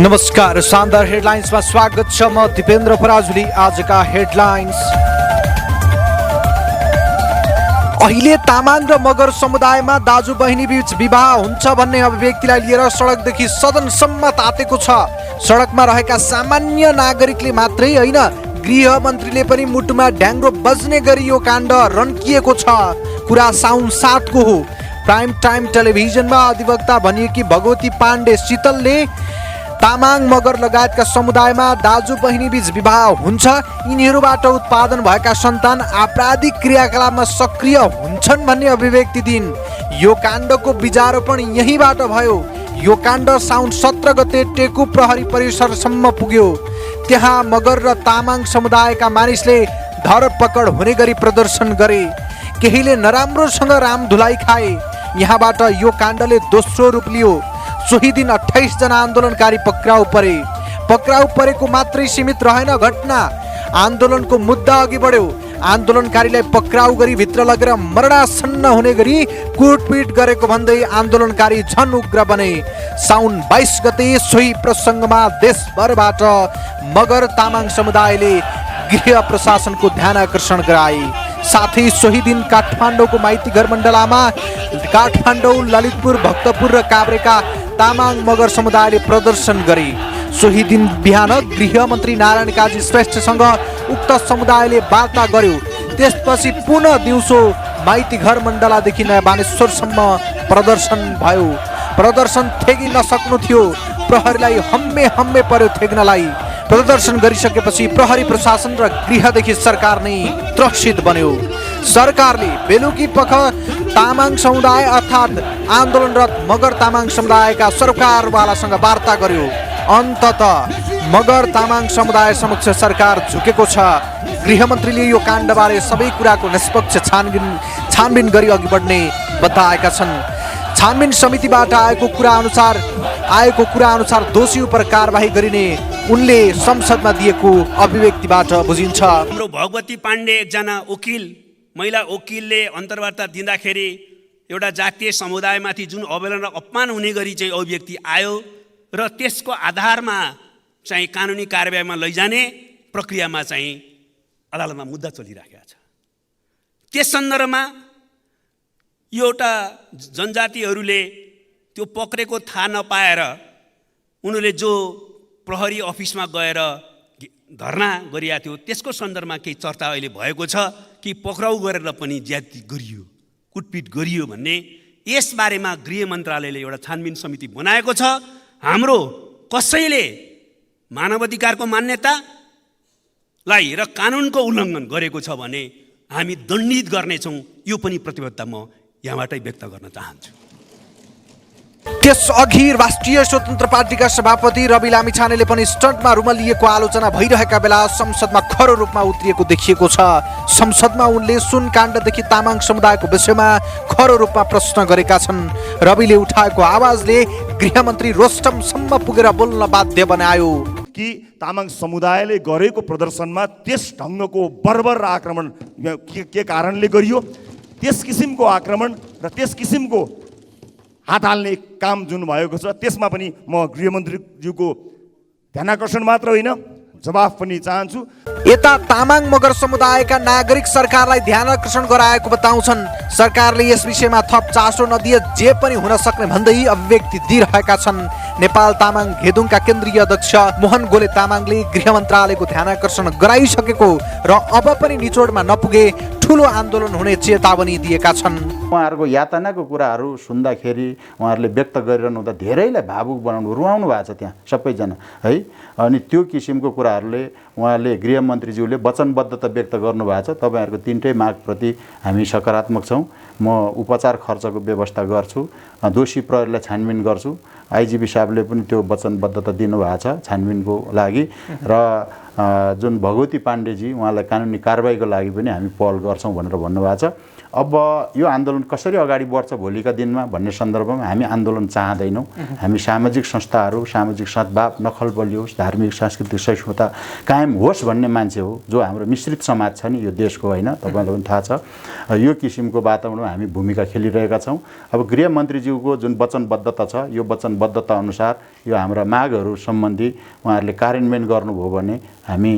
नमस्कार, शानदार हेडलाइन्समा स्वागत छ। म दिपेन्द्र पराजुली। आजका हेडलाइन्स। अहिले तामाङ र मगर समुदायमा दाजु बहिनी बीच विवाह हुन्छ भन्ने अभिव्यक्तिलाई लिएर सडकदेखि सदनसम्म तातेको छ। सडकमा रहेका सामान्य नागरिकले मात्रै होइन, गृह मन्त्रीले पनि मुटुमा ढ्याङ्ग्रो बज्ने गरी यो काण्ड रन्किएको छ। कुरा साउन 7 को हो। प्राइम टाइम टेलिभिजनमा अधिवक्ता भनिएकी भगवती पाण्डे शीतलले तामाङ मगर लगायतका समुदायमा दाजु बहिनी बीच विवाह हुन्छ, यिनीहरूबाट उत्पादन भएका सन्तान आपराधिक क्रियाकलापमा सक्रिय हुन्छन् भन्ने अभिव्यक्ति दिइन्। यो काण्डको बीजारोपण यहीँबाट भयो। यो काण्ड साउन 17 गते टेकु प्रहरी परिसरसम्म पुग्यो। त्यहाँ मगर र तामाङ समुदायका मानिसले धरपकड हुने गरी प्रदर्शन गरे। केहीले नराम्रोसँग रामधुलाई खाए। यहाँबाट यो काण्डले दोस्रो रूप लियो। सोही दिन 28 जना आन्दोलनकारी पक्राउ परे। पक्राउ परेको मात्रै सीमित रहेन घटना, आन्दोलनको मुद्दा अघि बढ्यो। आन्दोलनकारीलाई पक्राउ गरी भित्र लगेर मरणासन्न हुने गरी कुटपिट गरेको भन्दै आन्दोलनकारी झन उग्र बने। साउन 22 गते सोही प्रसङ्गमा देशभरबाट मगर तामाङ समुदायले गृह प्रशासनको ध्यान आकर्षण गराए। साथै सोही दिन काठमाडौँको माइतीघर मण्डलामा, काठमाडौँ, ललितपुर, भक्तपुर र काभ्रेका तामाङ मगर समुदायले प्रदर्शन गरे। सोही दिन बिहान गृहमन्त्री नारायण काजी श्रेष्ठसँग उक्त समुदायले वार्ता गर्यो। त्यसपछि पुनः दिउँसो माइतीघर मण्डलादेखि नयाँ बानेश्वरसम्म प्रदर्शन भयो। प्रदर्शन थेगी नसक्नु थियो, प्रहरीलाई हम्मे हम्मे पर्यो थेग्नलाई। प्रदर्शन गरिसकेपछि प्रहरी प्रशासन र गृहदेखि सरकार नै त्रसित बन्यो। सरकारले बेलुकी पख तामाङ समुदाय अर्थात् आन्दोलनरत मगर तामाङ समुदायका सरकारवालासँग वार्ता गर्यो। अन्ततः मगर तामाङ समुदाय समक्ष सरकार झुकेको छ। गृहमन्त्रीले यो काण्डबारे सबै कुराको निष्पक्ष छानबिन गरी अघि बढ्ने बताएका छन्। छानबिन समितिबाट आएको कुरा अनुसार दोषी उप कारबाही गरिने उनले संसदमा दिएको अभिव्यक्तिबाट बुझिन्छ। हाम्रो भगवती पाण्डे एकजना वकिल, महिला वकिलले अन्तर्वार्ता दिँदाखेरि एउटा जातीय समुदायमाथि जुन अवहेलना र अपमान हुने गरी चाहिँ अभिव्यक्ति आयो र त्यसको आधारमा चाहिँ कानुनी कारबाहीमा लैजाने प्रक्रियामा चाहिँ अदालतमा मुद्दा चलिरहेको छ। त्यस सन्दर्भमा यो एउटा जनजातिहरूले त्यो पक्रेको थाहा नपाएर उनीहरूले जो प्रहरी अफिसमा गएर धरना गरिएको थियो त्यसको सन्दर्भमा केही चर्चा अहिले भएको छ कि पक्राउ गरेर पनि ज्यादती गरियो, कुटपिट गरियो भन्ने। यसबारेमा गृह मन्त्रालयले एउटा छानबिन समिति बनाएको छ। हाम्रो कसैले मानवाधिकारको मान्यतालाई र कानुनको उल्लङ्घन गरेको छ भने हामी दण्डित गर्नेछौँ। यो पनि प्रतिबद्धता म यहाँबाटै व्यक्त गर्न चाहन्छु। त्यसअघि राष्ट्रिय स्वतन्त्र पार्टीका सभापति रवि लामिछानेले पनि स्टन्टमा रुमलिएको आलोचना भइरहेका बेला संसदमा खरो रूपमा उत्रिएको देखिएको छ। संसदमा उनले सुन काण्डदेखि तामाङ समुदायको विषयमा खरो रूपमा प्रश्न गरेका छन्। रविले उठाएको आवाजले गृहमन्त्री रोस्टमसम्म पुगेर बोल्न बाध्य बनायो कि तामाङ समुदायले गरेको प्रदर्शनमा त्यस ढङ्गको बर्बर आक्रमण के कारणले गरियो, त्यस किसिमको आक्रमण र त्यस किसिमको हात हाल्ने काम जुन भएको छ त्यसमा पनि म गृहमन्त्रीज्यूको ध्यानाकर्षण मात्र होइन, जवाफ पनि चाहन्छु। यता तामाङ मगर समुदायका नागरिक सरकारलाई ध्यान आकर्षण गराएको बताउँछन्। सरकारले यस विषयमा थप चासो नदिए जे पनि हुन सक्ने भन्दै अभिव्यक्ति दिइरहेका छन्। नेपाल तामाङ घेदुङका केन्द्रीय अध्यक्ष मोहन गोले तामाङले गृह मन्त्रालयको ध्यान आकर्षण गराइसकेको र अब पनि निचोडमा नपुगे ठुलो आन्दोलन हुने चेतावनी दिएका छन्। उहाँहरूको यातनाको कुराहरू सुन्दाखेरि उहाँहरूले व्यक्त गरिरहनु हुँदा धेरैलाई भावुक बनाउनु, रुवाउनु भएको छ त्यहाँ सबैजना है। अनि त्यो किसिमको कुराहरूले उहाँले गृहमन्त्रीज्यूले वचनबद्धता व्यक्त गर्नुभएको छ। तपाईँहरूको तीनटै मागप्रति हामी सकारात्मक छौँ। म उपचार खर्चको व्यवस्था गर्छु, दोषी प्रहरीलाई छानबिन गर्छु। आइजिपी साहबले पनि त्यो वचनबद्धता दिनुभएको छ छानबिनको लागि। र जुन भगवती पाण्डेजी उहाँलाई कानुनी कारबाहीको लागि पनि हामी पहल गर्छौँ भनेर भन्नुभएको छ। अब यो आन्दोलन कसरी अगाडि बढ्छ भोलिका दिनमा भन्ने सन्दर्भमा हामी आन्दोलन चाहँदैनौँ। हामी सामाजिक संस्थाहरू, सामाजिक सद्भाव नखल बलियोस्, धार्मिक सांस्कृतिक सहिष्णुता कायम होस् भन्ने मान्छे हो, जो हाम्रो मिश्रित समाज छ नि यो देशको, होइन, तपाईँलाई पनि थाहा छ। यो किसिमको वातावरणमा हामी भूमिका खेलिरहेका छौँ। अब गृहमन्त्रीज्यूको जुन वचनबद्धता छ, यो वचनबद्धता अनुसार यो हाम्रा मागहरू सम्बन्धी उहाँहरूले कार्यान्वयन गर्नुभयो भने हामी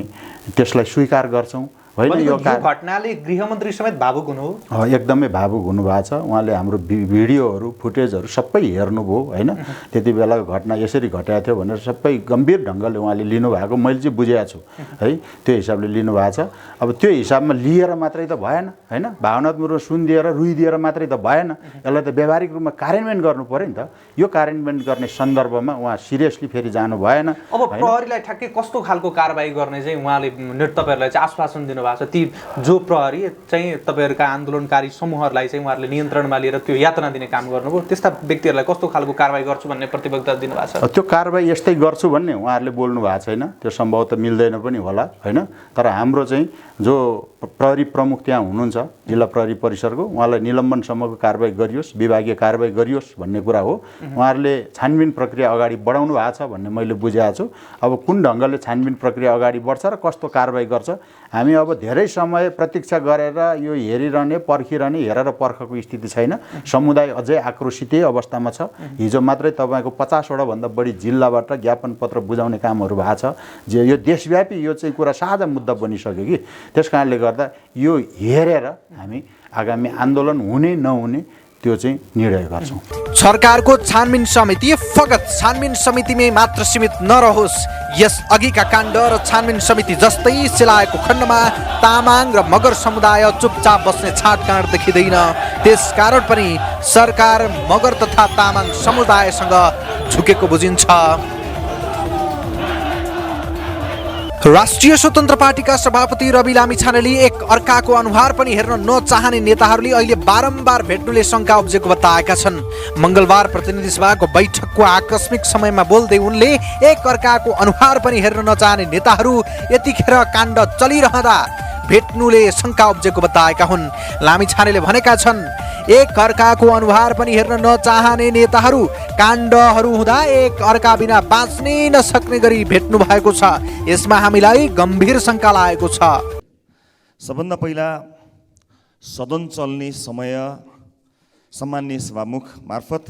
त्यसलाई स्वीकार गर्छौँ। होइन, यो घटनाले गृहमन्त्री समेत भावुक हुनु हो, एकदमै भावुक हुनुभएको छ। उहाँले हाम्रो भिडियोहरू, फुटेजहरू सबै हेर्नुभयो, होइन, त्यति बेला घटना यसरी घटेको थियो भनेर सबै गम्भीर ढङ्गले उहाँले लिनुभएको मैले चाहिँ बुझेको छु है। त्यो हिसाबले लिनुभएको छ। अब त्यो हिसाबमा लिएर मात्रै त भएन, होइन, भावनात्मक रूपमा सुनिदिएर रुइदिएर मात्रै त भएन, यसलाई त व्यावहारिक रूपमा कार्यान्वयन गर्नु पऱ्यो नि त। यो कार्यान्वयन गर्ने सन्दर्भमा उहाँ सिरियसली फेरि जानु भएन। अब प्रहरीलाई ठ्याक्कै कस्तो खालको कारबाही गर्ने चाहिँ उहाँले तपाईँहरूलाई चाहिँ आश्वासन दिनु भएको छ? ती जो प्रहरी चाहिँ तपाईँहरूका आन्दोलनकारी समूहहरूलाई चाहिँ उहाँहरूले नियन्त्रणमा लिएर त्यो यातना दिने काम गर्नुभयो, त्यस्ता व्यक्तिहरूलाई कस्तो खालको कारबाही गर्छु भन्ने प्रतिबद्धता दिनुभएको छ? त्यो कारबाही यस्तै गर्छु भन्ने उहाँहरूले बोल्नु भएको छैन। त्यो सम्भवतः मिल्दैन पनि होला, होइन। तर हाम्रो चाहिँ जो प्रहरी प्रमुख त्यहाँ हुनुहुन्छ जिल्ला प्रहरी परिसरको, उहाँलाई निलम्बनसम्मको कारबाही गरियोस्, विभागीय कारबाही गरियोस् भन्ने कुरा हो। उहाँहरूले छानबिन प्रक्रिया अगाडि बढाउनु भएको छ भन्ने मैले बुझेको छु। अब कुन ढङ्गले छानबिन प्रक्रिया अगाडि बढ्छ र कस्तो कारबाही गर्छ, हामी अब धेरै समय प्रतीक्षा गरेर यो हेरिरहने, पर्खिरहने, हेरेर पर्खको स्थिति छैन। समुदाय अझै आक्रोशितै अवस्थामा छ। हिजो मात्रै तपाईँको 50वटा भन्दा बढी जिल्लाबाट ज्ञापन पत्र बुझाउने कामहरू भएको छ, जे यो देशव्यापी यो चाहिँ कुरा साझा मुद्दा बनिसक्यो कि। त्यस कारणले गर्दा यो हेरेर हामी आगामी आन्दोलन हुने नहुने त्यो चाहिँ निर्णय गर्छौँ। सरकारको छानबिन समिति फगत छानबिन समितिमै मात्र सीमित नरहोस्। यस अघिका काण्ड र छानबिन समिति जस्तै सेलाएको खण्डमा तामाङ र मगर समुदाय चुपचाप बस्ने छाटकाँड देखिँदैन। त्यसकारण पनि सरकार मगर तथा तामाङ समुदायसँग झुकेको बुझिन्छ। राष्ट्रिय स्वतन्त्र पार्टीका सभापति रवि लामिछानेले एक अर्काको अनुहार पनि हेर्न नचाहने नेताहरूले अहिले बारम्बार भेट्नुले शङ्का उब्जेको बताएका छन्। मङ्गलबार प्रतिनिधि सभाको बैठकको आकस्मिक समयमा बोल्दै उनले एक अर्काको अनुहार पनि हेर्न नचाहने नेताहरू यतिखेर काण्ड चलिरहँदा भेट्नुले शङ्का उब्जेको बताएका हुन्। लामिछानेले भनेका छन्, एक अर्काको अनुहार पनि हेर्न नचाहने नेताहरू काण्डहरू हुँदा एक अर्का बिना बाँच्नै नसक्ने गरी भेट्नु भएको छ। यसमा हामीलाई गम्भीर शङ्का लागेको छ। सबभन्दा पहिला सदन चल्ने समय सम्माननीय सभामुख मार्फत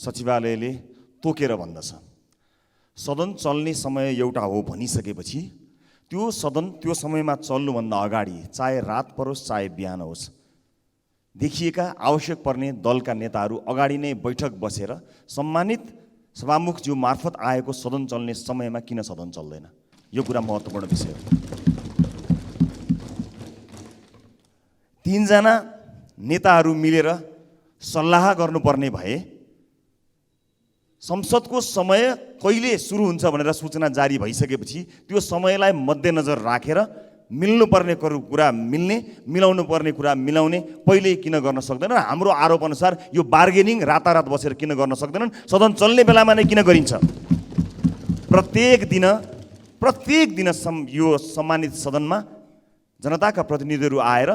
सचिवालयले तोकेर भन्दछ। सदन चल्ने समय एउटा हो भनिसकेपछि त्यो सदन त्यो समयमा चल्नुभन्दा अगाडि, चाहे रात परोस् चाहे बिहान होस्, देखिएका आवश्यक पर्ने दलका नेताहरू अगाडि नै बैठक बसेर सम्मानित सभामुखज्यू मार्फत आएको सदन चल्ने समयमा किन सदन चल्दैन, यो कुरा महत्त्वपूर्ण विषय हो। 3 जना नेताहरू मिलेर सल्लाह गर्नुपर्ने भए संसदको समय कहिले सुरु हुन्छ भनेर सूचना जारी भइसकेपछि त्यो समयलाई मध्यनजर राखेर मिल्नुपर्ने कुरा मिल्ने, मिलाउनु पर्ने कुरा मिलाउने पहिले किन गर्न सक्दैनन्? हाम्रो आरोप अनुसार यो बार्गेनिङ रातारात बसेर किन गर्न सक्दैनन्? सदन चल्ने बेलामा नै किन गरिन्छ? प्रत्येक दिन यो सम्मानित सदनमा जनताका प्रतिनिधिहरू आएर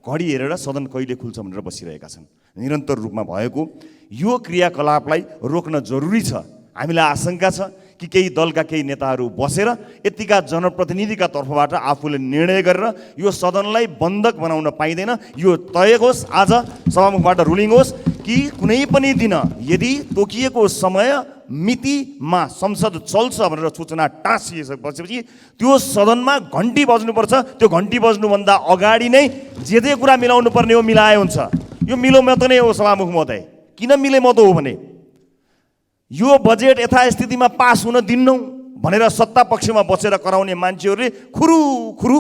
घडी हेरेर सदन कहिले खुल्छ भनेर बसिरहेका छन्। निरन्तर रूपमा भएको यो क्रियाकलापलाई रोक्न जरुरी छ। हामीलाई आशंका छ कि केही दलका केही नेताहरू बसेर यतिका जनप्रतिनिधिका तर्फबाट आफूले निर्णय गरेर यो सदनलाई बन्धक बनाउन पाइँदैन। यो तय होस्, आज सभामुखबाट रुलिङ होस् कि कुनै पनि दिन यदि तोकिएको समय मितिमा संसद चल्छ भनेर सूचना टाँसिएपछि त्यो सदनमा घन्टी बज्नुपर्छ। त्यो घन्टी बज्नुभन्दा अगाडि नै जे कुरा मिलाउनु पर्ने हो मिलाए हुन्छ। यो मिलो मत नै हो सभामुख महोदय। किन मिले मत हो भने यो बजेट यथास्थितिमा पास हुन दिन्नौ भनेर सत्ता पक्षमा बसेर कराउने मान्छेहरूले खुरु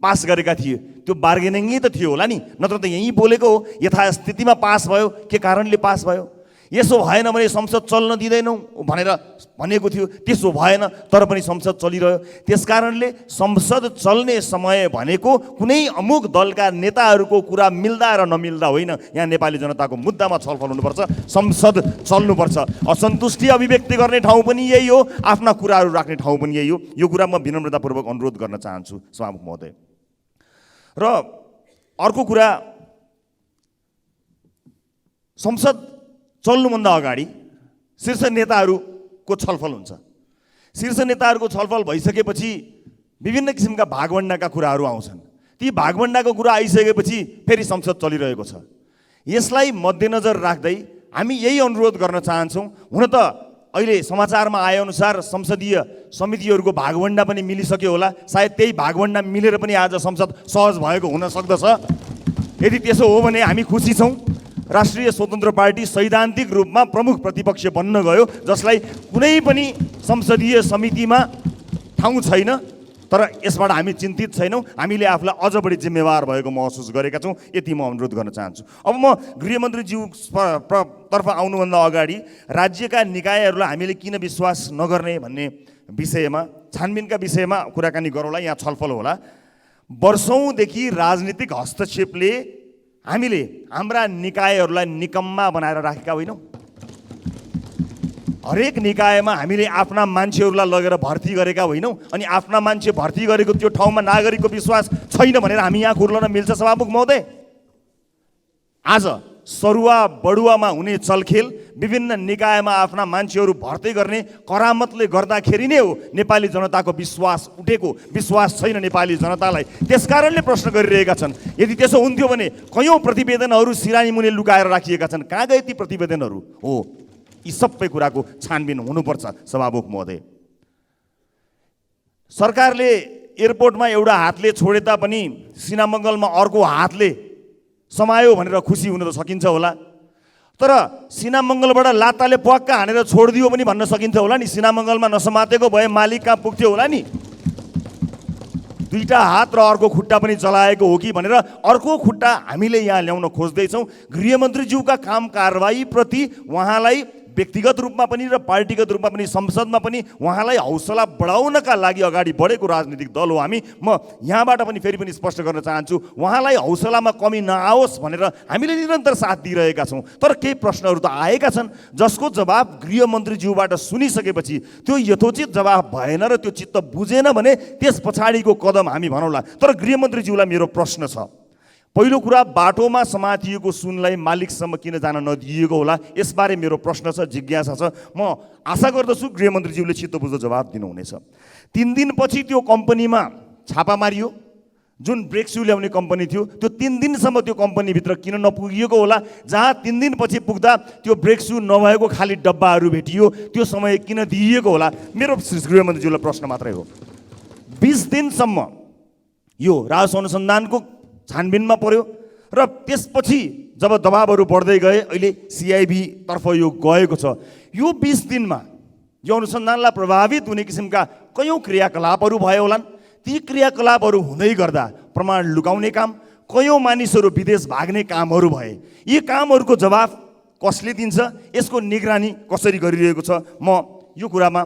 पास गरेका थिए। त्यो बार्गेनिङै त थियो होला नि, नत्र त यहीँ बोलेको हो यथास्थितिमा पास भयो। के कारणले पास भयो? यसो भएन भने संसद चल्न दिँदैनौँ भनेर भनेको थियो, त्यसो भएन तर पनि संसद चलिरह्यो। त्यसकारणले संसद चल्ने समय भनेको कुनै अमुक दलका नेताहरूको कुरा मिल्दा र नमिल्दा होइन। यहाँ नेपाली जनताको मुद्दामा छलफल हुनुपर्छ, संसद चल्नुपर्छ। असन्तुष्टि अभिव्यक्ति गर्ने ठाउँ पनि यही हो, आफ्ना कुराहरू राख्ने ठाउँ पनि यही हो। यो कुरा म विनम्रतापूर्वक अनुरोध गर्न चाहन्छु सभामुख महोदय। र अर्को कुरा, संसद चल्नुभन्दा अगाडि शीर्ष नेताहरूको छलफल हुन्छ। शीर्ष नेताहरूको छलफल भइसकेपछि विभिन्न किसिमका भागवण्डाका कुराहरू आउँछन्। ती भागवण्डाको कुरा आइसकेपछि फेरि संसद चलिरहेको छ। यसलाई मध्यनजर राख्दै हामी यही अनुरोध गर्न चाहन्छौँ। हुन त अहिले समाचारमा आएअनुसार संसदीय समितिहरूको भागवण्डा पनि मिलिसक्यो होला। सायद त्यही भागवण्डा मिलेर पनि आज संसद सहज भएको हुन सक्दछ। यदि त्यसो हो भने हामी खुसी छौँ। राष्ट्रिय स्वतन्त्र पार्टी सैद्धान्तिक रूपमा प्रमुख प्रतिपक्ष बन्न गयो, जसलाई कुनै पनि संसदीय समितिमा ठाउँ छैन। तर यसबाट हामी चिन्तित छैनौँ। हामीले आफूलाई अझ बढी जिम्मेवार भएको महसुस गरेका छौँ। यति म अनुरोध गर्न चाहन्छु। अब म गृहमन्त्रीज्यू तर्फ आउनुभन्दा अगाडि राज्यका निकायहरूलाई हामीले किन विश्वास नगर्ने भन्ने विषयमा, छानबिनका विषयमा कुराकानी गरौँला। यहाँ छलफल होला। वर्षौँदेखि राजनीतिक हस्तक्षेपले हामीले हाम्रा निकायहरूलाई निकम्मा बनाएर राखेका होइनौँ। हरेक निकायमा हामीले आफ्ना मान्छेहरूलाई लगेर भर्ती गरेका होइनौँ। अनि आफ्ना मान्छे भर्ती गरेको त्यो ठाउँमा नागरिकको विश्वास छैन भनेर हामी यहाँ खुर्लन मिल्छ सभामुख महोदय? आज सरुवा बडुवामा हुने चलखेल, विभिन्न निकायमा आफ्ना मान्छेहरू भर्ती गर्ने करामतले गर्दाखेरि नै हो नेपाली जनताको विश्वास उठेको। विश्वास छैन नेपाली जनतालाई, त्यसकारणले प्रश्न गरिरहेका छन्। यदि त्यसो हुन्थ्यो भने कयौँ प्रतिवेदनहरू सिरानी मुनि लुकाएर राखिएका छन्। कहाँ गए ती प्रतिवेदनहरू? हो, यी सबै कुराको छानबिन हुनुपर्छ सभामुख महोदय। सरकारले एयरपोर्टमा एउटा हातले छोडे तापनि सिनामङ्गलमा अर्को हातले समायो भनेर खुसी हुन त सकिन्छ होला। तर सिनामङ्गलबाट लात्ताले प्वाक्क हानेर छोडिदियो पनि भन्न सकिन्छ होला नि। सिनामङ्गलमा नसमातेको भए मालिक कहाँ पुग्थ्यो होला नि। दुईटा हात र अर्को खुट्टा पनि चलाएको हो कि भनेर अर्को खुट्टा हामीले यहाँ ल्याउन खोज्दैछौँ। गृहमन्त्रीज्यूका काम कारबाहीप्रति उहाँलाई व्यक्तिगत रूपमा पनि र पार्टीगत रूपमा पनि संसदमा पनि उहाँलाई हौसला बढाउनका लागि अगाडि बढेको राजनीतिक दल हो हामी। म यहाँबाट पनि फेरि पनि स्पष्ट गर्न चाहन्छु, उहाँलाई हौसलामा कमी नआओस् भनेर हामीले निरन्तर साथ दिइरहेका छौँ। तर केही प्रश्नहरू त आएका छन् जसको जवाब गृहमन्त्रीज्यूबाट सुनिसकेपछि त्यो यथोचित जवाब भएन र त्यो चित्त बुझेन भने त्यस पछाडिको कदम हामी भनौँला। तर गृहमन्त्रीज्यूलाई मेरो प्रश्न छ। पहिलो कुरा, बाटोमा समातिएको सुनलाई मालिकसम्म किन जान नदिएको होला? यसबारे मेरो प्रश्न छ, जिज्ञासा छ। म आशा गर्दछु गृहमन्त्रीज्यूले चित्त बुझ्दो जवाब दिनुहुनेछ। 3 दिनपछि त्यो कम्पनीमा छापा मारियो। जुन ब्रेक्सु ल्याउने कम्पनी थियो, त्यो 3 दिनसम्म त्यो कम्पनीभित्र किन नपुगिएको होला? जहाँ 3 दिनपछि पुग्दा त्यो ब्रेक्सु नभएको खाली डब्बाहरू भेटियो, त्यो समय किन दिइएको होला? मेरो गृहमन्त्रीज्यूलाई प्रश्न मात्रै हो। 20 दिनसम्म यो राजस्व अनुसन्धानको छानबिनमा पर्यो र त्यसपछि जब दबाबहरू बढ्दै गए अहिले सिआइबी तर्फ यो गएको छ। यो 20 दिनमा यो अनुसन्धानलाई प्रभावित हुने किसिमका कयौँ क्रियाकलापहरू भयो होलान्। ती क्रियाकलापहरू हुँदै गर्दा प्रमाण लुकाउने काम, कयौँ मानिसहरू विदेश भाग्ने कामहरू भए। यी कामहरूको जवाफ कसले दिन्छ? यसको निगरानी कसरी गरिरहेको छ? म यो कुरामा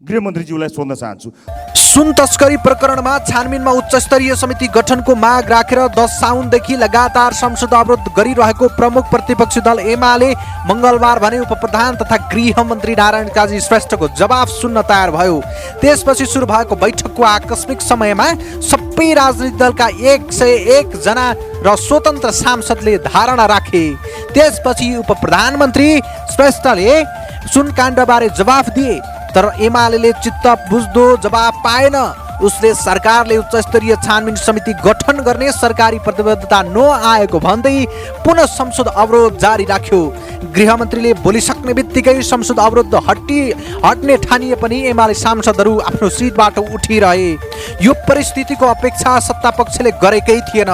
गृहमन्त्रीज्यूलाई सोध्न चाहन्छु। सुन तस्करी प्रकरणमा छानबिनमा उच्च स्तरीय समिति गठनको माग राखेर 10 साउनदेखि लगातार संसद अवरोध गरिरहेको प्रमुख प्रतिपक्षी दल एमाले मङ्गलबार भने उपप्रधान तथा गृहमन्त्री नारायण काजी श्रेष्ठको जवाफ सुन्न तयार भयो। त्यसपछि सुरु भएको बैठकको आकस्मिक समयमा सबै राजनीतिक दलका 101 जना र स्वतन्त्र सांसदले धारणा राखे। त्यसपछि उपप्रधानमन्त्री श्रेष्ठले सुनकाण्डबारे जवाफ दिए, तर एमाले चित्त बुझ्दो जवाब पाएन। उसले सरकारले उच्च स्तरीय छानबिन समिति गठन गर्ने सरकारी प्रतिबद्धता नआएको भन्दै पुनः संसद अवरोध जारी राख्यो। गृहमन्त्रीले बोलिसक्ने बित्तिकै संसद अवरोध हट्ने ठानिए पनि एमाले सांसदहरू आफ्नो सिटबाट उठिरहे। यो परिस्थितिको अपेक्षा सत्तापक्षले गरेकै थिएन।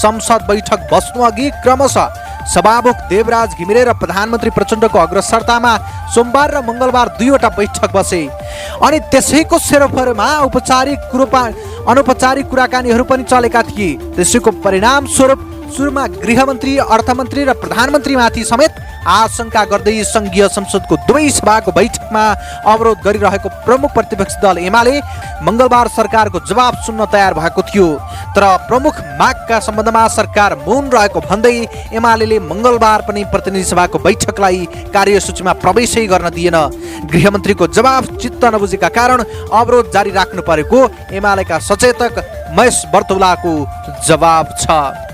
संसद बैठक बस्नु अघि क्रमशः सभामुख देवराज घिमिरे र प्रधानमन्त्री प्रचण्डको अग्रसरतामा सोमबार र मङ्गलबार 2वटा बैठक बसे। अनि त्यसैको सेरोफेरोमा अनौपचारिक कुराकानीहरू पनि चलेका थिए। त्यसैको परिणाम स्वरूप सुरुमा गृहमन्त्री, अर्थमन्त्री र प्रधानमन्त्रीमाथि समेत आशंका गर्दै सङ्घीय संसदको दुवै सभाको बैठकमा अवरोध गरिरहेको प्रमुख प्रतिपक्षी दल एमाले मङ्गलबार सरकारको जवाब सुन्न तयार भएको थियो। तर प्रमुख मागका सम्बन्धमा सरकार मौन रहेको भन्दै एमाले मङ्गलबार पनि प्रतिनिधि सभाको बैठकलाई कार्यसूचीमा प्रवेशै गर्न दिएन। गृहमन्त्रीको जवाब चित्त नबुझेका कारण अवरोध जारी राख्नु परेको एमालेका सचेतक महेश बर्तौलाको जवाब छ।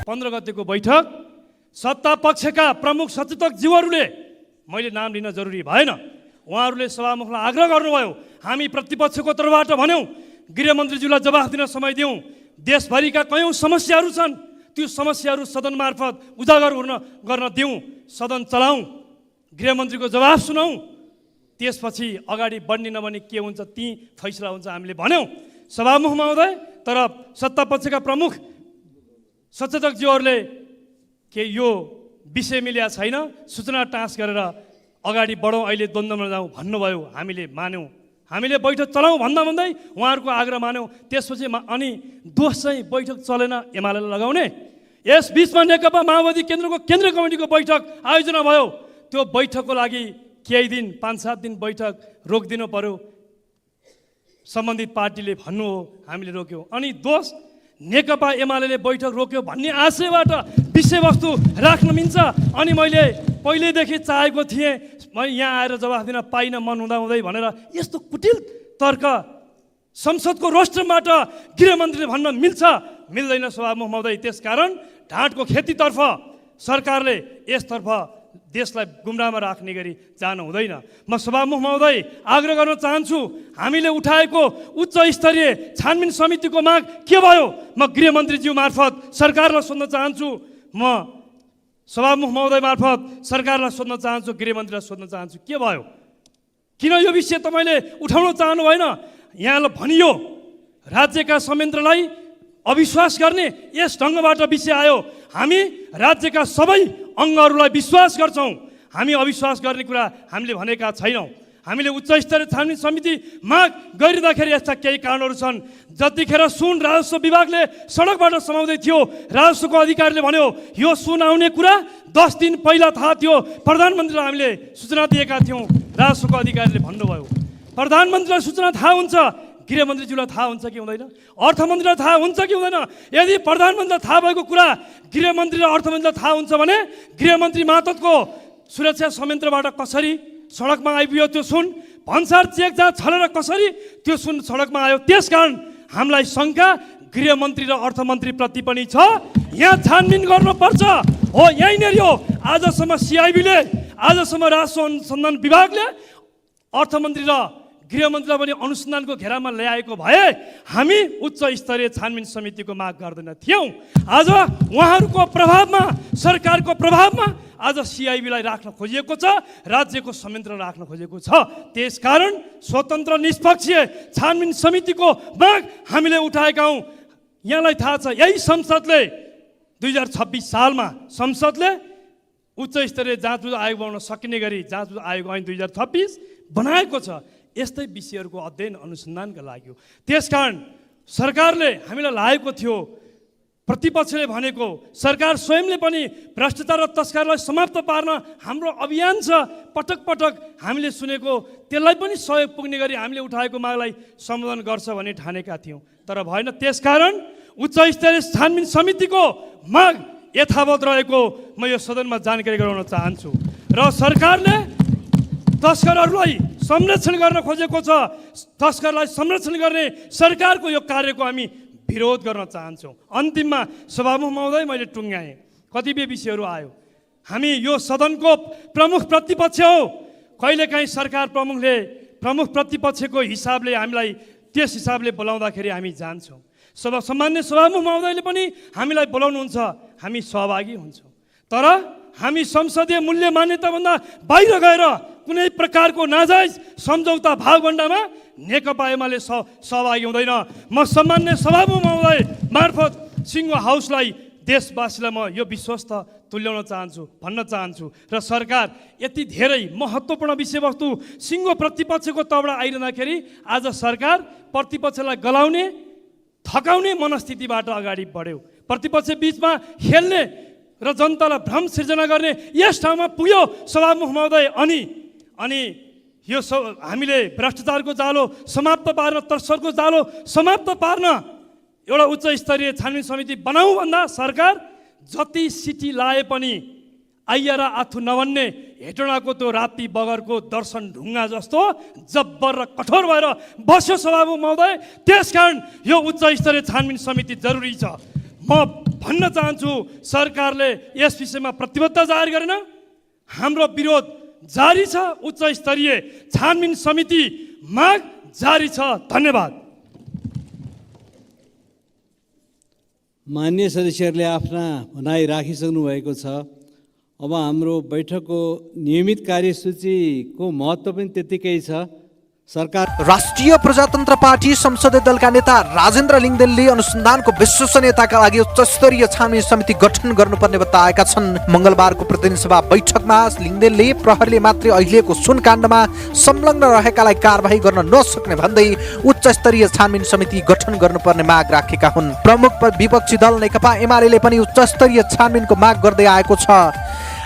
15 गतेको बैठक सत्ता पक्षका प्रमुख सचेतकज्यूहरूले, मैले नाम लिन जरुरी भएन, उहाँहरूले सभामुखलाई आग्रह गर्नुभयो, हामी प्रतिपक्षको तर्फबाट भन्यौँ गृहमन्त्रीज्यूलाई जवाफ दिन समय दिउँ, देशभरिका कयौँ समस्याहरू छन्, त्यो समस्याहरू सदन मार्फत उजागर गर्न दिउँ, सदन चलाउँ, गृहमन्त्रीको जवाफ सुनौँ, त्यसपछि अगाडि बढ्ने नबढ्ने के हुन्छ ती फैसला हुन्छ हामीले भन्यौँ। सभामुख महोदय, तर सत्तापक्षका प्रमुख सचेतकज्यूहरूले के यो विषय मिलेको छैन, सूचना टाँस गरेर अगाडि बढौँ, अहिले द्वन्द्वमा जाउँ भन्नुभयो, हामीले मान्यौँ, हामीले बैठक चलाउँ भन्दा भन्दै उहाँहरूको आग्रह मान्यौँ। त्यसपछि अनि दोष चाहिँ बैठक चलेन एमालेलाई लगाउने, यस बिचमा नेकपा माओवादी केन्द्रको केन्द्रीय कमिटीको बैठक आयोजना भयो, त्यो बैठकको लागि केही दिन 5-7 दिन बैठक रोकिदिनु पर्यो, सम्बन्धित पार्टीले भन्नु हो, हामीले रोक्यौँ। अनि दोष नेकपा एमाले बैठक रोक्यो भन्ने आशयबाट विषयवस्तु राख्न मिल्छ। अनि मैले पहिल्यैदेखि चाहेको थिएँ, मैले यहाँ आएर जवाफ दिन पाइनँ मन हुँदै भनेर यस्तो कुटिल तर्क संसदको रोस्टरबाट गृहमन्त्रीले भन्न मिल्छ मिल्दैन सभामुख महोदय। त्यसकारण ढाँटको खेतीतर्फ सरकारले यसतर्फ देशलाई गुमराहमा राख्ने गरी जानु हुँदैन। म सभामुख महोदय आग्रह गर्न चाहन्छु, हामीले उठाएको उच्च स्तरीय छानबिन समितिको माग के भयो, म गृहमन्त्रीज्यू मार्फत सरकारलाई सोध्न चाहन्छु, म सभामुख महोदय मार्फत सरकारलाई सोध्न चाहन्छु, गृहमन्त्रीलाई सोध्न चाहन्छु, के भयो, किन यो विषय तपाईँले उठाउन चाहनु भएन? यहाँलाई भनियो राज्यका संयन्त्रलाई अविश्वास गर्ने यस ढङ्गबाट विषय आयो, हामी राज्यका सबै अङ्गहरूलाई विश्वास गर्छौँ, हामी अविश्वास गर्ने कुरा हामीले भनेका छैनौँ। हामीले उच्च स्तरीय छानबिन समिति माग गरिँदाखेरि यस्ता केही कारणहरू छन्। जतिखेर सुन राजस्व विभागले सडकबाट समाउँदै थियो, राजस्वको अधिकारीले भन्यो यो सुन आउने कुरा 10 दिन पहिला थाहा थियो, प्रधानमन्त्रीलाई हामीले सूचना दिएका थियौँ, राजस्वको अधिकारीले भन्नुभयो। प्रधानमन्त्रीलाई सूचना थाहा हुन्छ, गृहमन्त्रीज्यूलाई थाहा हुन्छ कि हुँदैन, अर्थमन्त्रीलाई थाहा हुन्छ कि हुँदैन? यदि प्रधानमन्त्रीलाई थाहा भएको कुरा गृहमन्त्री र अर्थमन्त्रीलाई थाहा हुन्छ भने गृहमन्त्री मातहतको सुरक्षा संयन्त्रबाट कसरी सडकमा आइपुग्यो त्यो सुन, भन्सार चेक जहाँ छलेर कसरी त्यो सुन सडकमा आयो? त्यसकारण हामीलाई शङ्का गृहमन्त्री र अर्थमन्त्रीप्रति पनि छ, यहाँ छानबिन गर्नुपर्छ हो। यहीँनिर हो आजसम्म सिआइबीले, आजसम्म राजस्व अनुसन्धान विभागले अर्थमन्त्री र गृहमन्त्रीलाई पनि अनुसन्धानको घेरामा ल्याएको भए हामी उच्च स्तरीय छानबिन समितिको माग गर्दैन थियौँ। आज उहाँहरूको प्रभावमा, सरकारको प्रभावमा आज सिआइबीलाई राख्न खोजिएको छ, राज्यको संयन्त्र राख्न खोजेको छ। त्यसकारण स्वतन्त्र निष्पक्षीय छानबिन समितिको माग हामीले उठाएका हौँ। यहाँलाई थाहा छ, यही संसदले 2026 सालमा संसदले उच्च स्तरीय जाँच आयोग बनाउन सकिने गरी जाँच आयोग ऐन 2026 बनाएको छ, यस्तै विषयहरूको अध्ययन अनुसन्धानका लागि हो। त्यसकारण सरकारले हामीलाई लागेको थियो, प्रतिपक्षले भनेको, सरकार स्वयंले पनि भ्रष्टाचार र तस्करलाई समाप्त पार्न हाम्रो अभियान छ, पटक पटक हामीले सुनेको, त्यसलाई पनि सहयोग पुग्ने गरी हामीले उठाएको मागलाई सम्बोधन गर्छ भन्ने ठानेका थियौँ, तर भएन। त्यसकारण उच्च स्तरीय छानबिन समितिको माग यथावत रहेको म यो सदनमा जानकारी गराउन चाहन्छु। र सरकारले तस्करहरूलाई संरक्षण गर्न खोजेको छ, तस्करलाई संरक्षण गर्ने सरकारको यो कार्यको हामी विरोध गर्न चाहन्छौँ। अन्तिममा सभामुख महोदय, मैले टुङ्ग्याएँ, कतिपय विषयहरू आयो, हामी यो सदनको प्रमुख प्रतिपक्ष हो, कहिलेकाहीँ सरकार प्रमुख प्रतिपक्षको हिसाबले हामीलाई त्यस हिसाबले बोलाउँदाखेरि हामी जान्छौँ। सम्मान्य सभामुख महोदयले पनि हामीलाई बोलाउनुहुन्छ, हामी सहभागी हुन्छौँ, तर हामी संसदीय मूल्य मान्यताभन्दा बाहिर गएर कुनै प्रकारको नाजायज सम्झौता भागभण्डामा नेकपा एमाले सहभागी हुँदैन। म सम्मान्य सभामुख महोदय मार्फत सिङ्गो हाउसलाई, देशवासीलाई म यो विश्वस्त तुल्याउन चाहन्छु, भन्न चाहन्छु। र सरकार यति धेरै महत्त्वपूर्ण विषयवस्तु सिङ्गो प्रतिपक्षको तर्फबाट आइरहँदाखेरि आज सरकार प्रतिपक्षलाई गलाउने, थकाउने मनस्थितिबाट अगाडि बढ्यो, प्रतिपक्ष बिचमा खेल्ने र जनतालाई भ्रम सिर्जना गर्ने यस ठाउँमा पुग्यो सभामुख महोदय। अनि यो हामीले भ्रष्टाचारको जालो समाप्त पार्न, तस्करको जालो समाप्त पार्न एउटा उच्च स्तरीय छानबिन समिति बनाऊ भन्दा सरकार जति सिटी लाए पनि आइया र आथु नभन्ने हेटौँडाको त्यो राप्ती बगरको दर्शन ढुङ्गा जस्तो जब्बर र कठोर भएर बस्यो सभामुख महोदय। त्यसकारण यो उच्च स्तरीय छानबिन समिति जरुरी छ। म भन्न चाहन्छु, सरकारले यस विषयमा प्रतिबद्धता जाहेर गरेन। हाम्रो विरोध जारी छ। उच्च स्तरीय छानबिन समिति माग जारी छ। धन्यवाद। मान्य सदस्यहरूले आफ्ना भनाइ राखिसक्नु भएको छ। अब हाम्रो बैठकको नियमित कार्यसूचीको महत्त्व पनि त्यत्तिकै छ। सरकार राष्ट्रिय प्रजातन्त्र पार्टी संसदीय दलका नेता राजेन्द्र लिङदेनले अनुसन्धानको विश्वसनीयताका लागि उच्च स्तरीय छानबिन समिति गठन गर्नुपर्ने बताएका छन्। मङ्गलबारको प्रतिनिधि सभा बैठकमा लिङदेनले प्रहरीले मात्रै अहिलेको सुनकाण्डमा संलग्न रहेकालाई कारबाही गर्न नसक्ने भन्दै उच्च स्तरीय छानबिन समिति गठन गर्नुपर्ने माग राखेका हुन्। प्रमुख विपक्षी दल नेकपा एमाले पनि उच्च स्तरीय छानबिनको माग गर्दै आएको छ।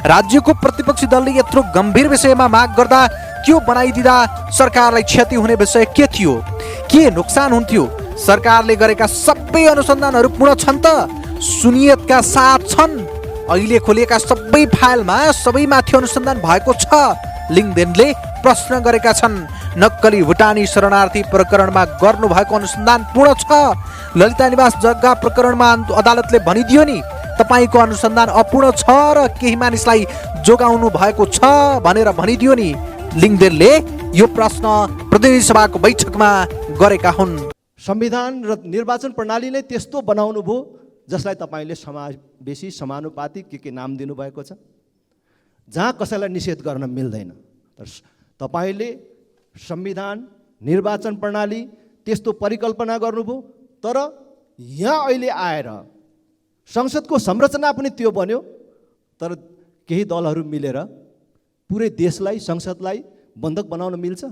राज्यको प्रतिपक्षी दलले यत्रो गम्भीर विषयमा माग गर्दा के बनाइदिँदा सरकारलाई क्षति हुने विषय के थियो, के नोक्सान हुन्थ्यो? सरकारले गरेका सबै अनुसन्धानहरू पूर्ण छन् त? सुनियतका साथ छन्? अहिले खोलिएका सबै फाइलमा सबैमाथि अनुसन्धान भएको छ? लिङदेनले प्रश्न गरेका छन्। नक्कली भुटानी शरणार्थी प्रकरणमा गर्नुभएको अनुसन्धान पूर्ण छ। ललिता निवास जग्गा प्रकरणमा अदालतले भनिदियो नि तपाईको अनुसन्धान अपूर्ण छ र केही मानिसलाई जोगाउनु भएको छ भनेर भनिदियो नि। लिङदेनले यो प्रश्न प्रतिनिधि सभाको बैठकमा गरेका हुन्। संविधान र निर्वाचन प्रणाली नै त्यस्तो बनाउनु भयो जसलाई तपाईँले समावेशी समानुपातिक के नाम दिनुभएको छ, जहाँ कसैलाई निषेध गर्न मिल्दैन। तर तपाईँले संविधान निर्वाचन प्रणाली त्यस्तो परिकल्पना गर्नुभयो। तर यहाँ अहिले आएर संसदको संरचना पनि त्यो बन्यो। तर केही दलहरू मिलेर पुरै देशलाई संसदलाई बन्धक बनाउन मिल्छ?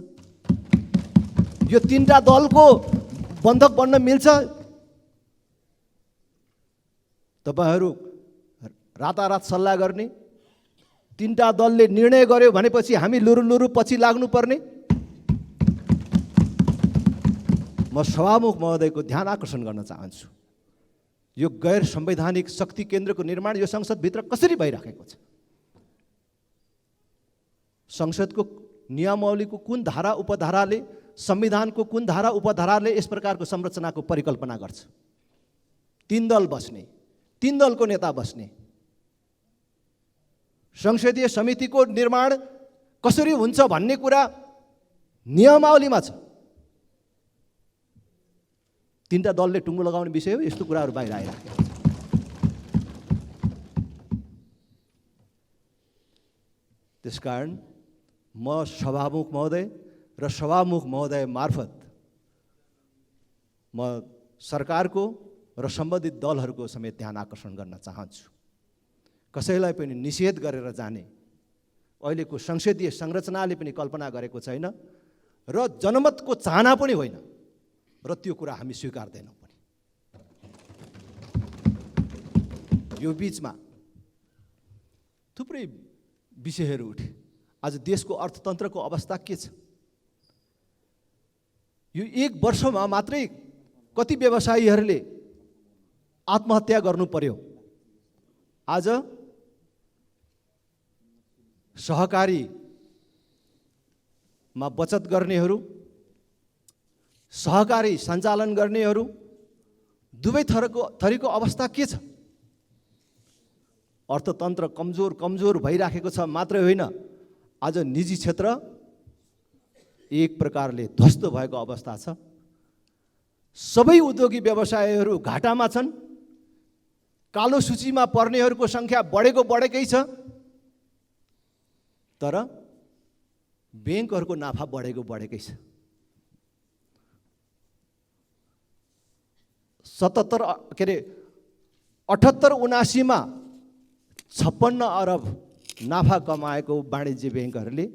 यो तीनटा दलको बन्धक बन्न मिल्छ? तपाईहरू रातारात सल्लाह गर्ने, तीनटा दलले निर्णय गर्यो भनेपछि हामी लुरु पछि लाग्नुपर्ने? म सभामुख महोदयको ध्यान आकर्षण गर्न चाहन्छु। यो गैर संवैधानिक शक्ति केन्द्रको निर्माण यो संसदभित्र कसरी भइराखेको छ? संसदको नियमावलीको कुन धारा उपधाराले, संविधानको कुन धारा उपधाराले यस प्रकारको संरचनाको परिकल्पना गर्छ? तीन दल बस्ने, तीन दलको नेता बस्ने संसदीय समितिको निर्माण कसरी हुन्छ भन्ने कुरा नियमावलीमा छ। तीनटा दलले टुङ्गो लगाउने विषय हो। यस्तो कुराहरू बाहिर आइराखेको छ। त्यसकारण म सभामुख महोदय र सभामुख महोदय मार्फत म सरकारको र सम्बन्धित दलहरूको समेत ध्यान आकर्षण गर्न चाहन्छु। कसैलाई पनि निषेध गरेर जाने अहिलेको संसदीय संरचनाले पनि कल्पना गरेको छैन र जनमतको चाहना पनि होइन र त्यो कुरा हामी स्वीकार्दैनौँ पनि। यो बिचमा थुप्रै विषयहरू उठे। आज देशको अर्थतन्त्रको अवस्था के छ? यो एक वर्षमा मात्रै कति व्यवसायीहरूले आत्महत्या गर्नु पर्यो। आज सहकारीमा बचत गर्नेहरू, सहकारी सञ्चालन गर्नेहरू दुवै थरीको अवस्था के छ? अर्थतन्त्र कमजोर भइराखेको छ मात्रै होइन, आज निजी क्षेत्र एक प्रकारले ध्वस्त भएको अवस्था छ। सबै उद्योगी व्यवसायहरू घाटामा छन्। कालो सूचीमा पर्नेहरूको संख्या बढेकै छ। तर ब्याङ्कहरूको नाफा बढेकै छ। 78-79 मा 56 अरब नाफा कमाएको वाणिज्य ब्याङ्कहरूले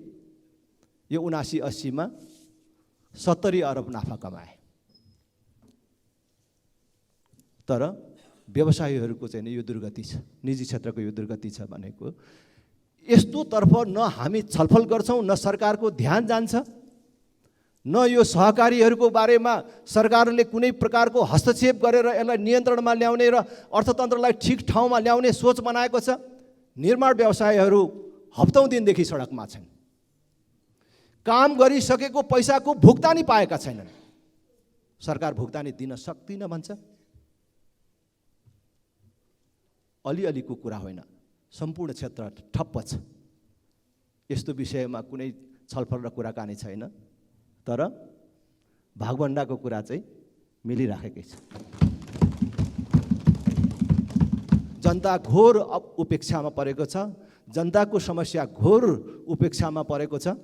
यो 79-80 मा 70 अरब नाफा कमाए। तर व्यवसायीहरूको चाहिँ यो दुर्गति छ, निजी क्षेत्रको यो दुर्गति छ भनेको। यस्तो तर्फ न हामी छलफल गर्छौँ, न सरकारको ध्यान जान्छ, न यो सहकारीहरूको बारेमा सरकारले कुनै प्रकारको हस्तक्षेप गरेर यसलाई नियन्त्रणमा ल्याउने र अर्थतन्त्रलाई ठिक ठाउँमा ल्याउने सोच बनाएको छ। निर्माण व्यवसायीहरू हप्तौं दिनदेखि सडकमा छन्। काम गरिसकेको पैसाको भुक्तानी पाएका छैनन्। सरकार भुक्तानी दिन सक्दिन भन्छ। अलिअलिको कुरा होइन, सम्पूर्ण क्षेत्र ठप्प छ। यस्तो विषयमा कुनै छलफल र कुराकानी छैन, तर भागभण्डाको कुरा चाहिँ मिलिराखेकै छ। जनता घोर उपेक्षामा परेको छ, जनताको समस्या घोर उपेक्षामा परेको छ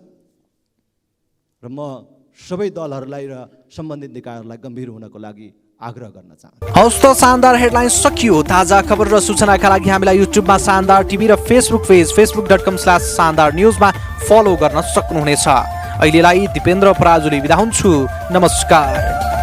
र म सबै दलहरूलाई र सम्बन्धित निकायहरूलाई गम्भीर हुनको लागि आग्रह गर्न चाहन्छु। हौस् त, शानदार हेडलाइन सकियो। ताजा खबर र सूचनाका लागि हामीलाई युट्युबमा शानदार टिभी र फेसबुक पेज facebook.com/शानदार न्युजमा फलो गर्न सक्नुहुनेछ। अहिलेलाई दिपेन्द्र पराजुली बिदा हुन्छु। नमस्कार।